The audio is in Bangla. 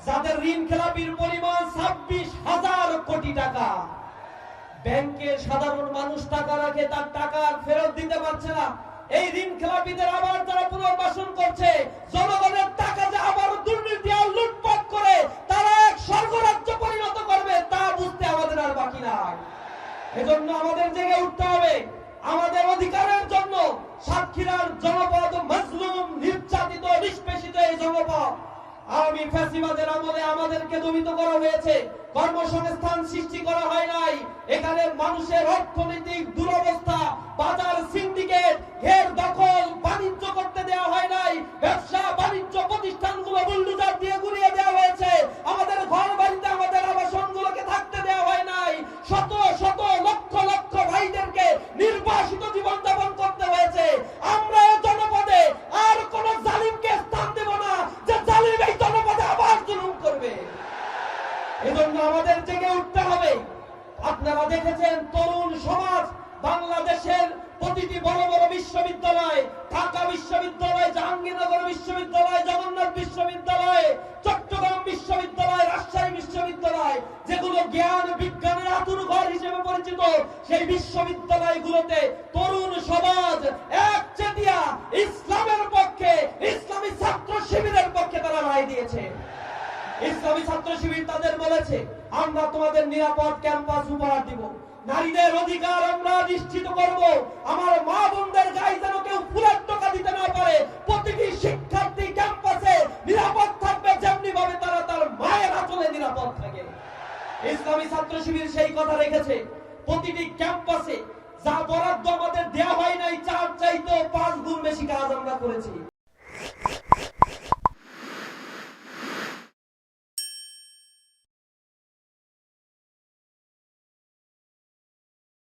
যাদের ঋণ খেলাপির পরিমাণ 26,000 কোটি টাকা। ব্যাংকে সাধারণ মানুষ টাকা রাখে, তার টাকা ফেরত দিতে পারছে না। এই ঋণ খেলাপিদের আবার যারা পুনর্বাসন করছে, জনগণের টাকা যে আবার দুর্নীতি আর লুটপাট করে তারা এক স্বর্গরাজ্য পরিণত করবে, তা বুঝতে আমাদের আর বাকি নাই। এজন্য আমাদের জেগে উঠতে হবে আমাদের অধিকারের জন্য। সাতক্ষীরার জনপদ মাজলুম, নির্যাতিত, নিষ্পেষিত এই জনপদ আওয়ামী ফ্যাসিবাদের আমলে আমাদেরকে দমিত করা হয়েছে, কর্মসংস্থান সৃষ্টি করা হয় নাই। এখানে মানুষের অর্থনৈতিক দুরবস্থা, বাজার সিন্ডিকেট, ঘের দখল, বাণিজ্য করতে দেওয়া হয় নাই। ব্যবসা বাণিজ্য প্রতিষ্ঠানগুলো বুলডোজার দিয়ে গুড়িয়ে দেওয়া হয়েছে। আমাদের ঘর বাড়িতে, আমাদের আবাসনগুলোকে থাকতে দেওয়া হয় নাই। শত শত লক্ষ লক্ষ ভাইদেরকে নির্বাসিত জীবন যাপন করতে হয়েছে। আমরা এই জনপদে আর কোন জালিমকে স্থান দেব না যে জালিম এই জনপদে আবার জুলুম করবে। এজন্য আমাদের জেগে উঠতে হবে। আপনারা দেখেছেন তরুণ সমাজ বাংলাদেশের প্রতিটি বড় বড় বিশ্ববিদ্যালয়, ঢাকা বিশ্ববিদ্যালয়, জাহাঙ্গীরনগর বিশ্ববিদ্যালয়, জগন্নাথ বিশ্ববিদ্যালয়, চট্টগ্রাম বিশ্ববিদ্যালয়, রাজশাহী বিশ্ববিদ্যালয়, যেগুলো জ্ঞান বিজ্ঞানের আতুর ঘর হিসেবে পরিচিত, সেই বিশ্ববিদ্যালয়গুলোতে তরুণ সমাজ একচেটিয়া ইসলামের পক্ষে, ইসলামী ছাত্র শিবিরের পক্ষে তারা রায় দিয়েছে। ইসলামী ছাত্র শিবির তাদের বলেছে, আমরা তোমাদের নিরাপদ ক্যাম্পাস উপহার দিব, নারীদের অধিকার আমরা নিশ্চিত করব, আমার মা বোনদের গায়ে যেন কেউ ফুলের টাকা দিতে না পারে, প্রতিটি শিক্ষার্থী ক্যাম্পাসে নিরাপদ থাকবে যেমনি ভাবে তারা তার মায়ের আঁচলে নিরাপদ থাকে। ইসলামী ছাত্র শিবির সেই কথা রেখেছে। প্রতিটি ক্যাম্পাসে যা বরাদ্দ আমাদের দেওয়া হয় নাই, 4 চাইতে 5 গুণ বেশি কাজ আমরা করেছি।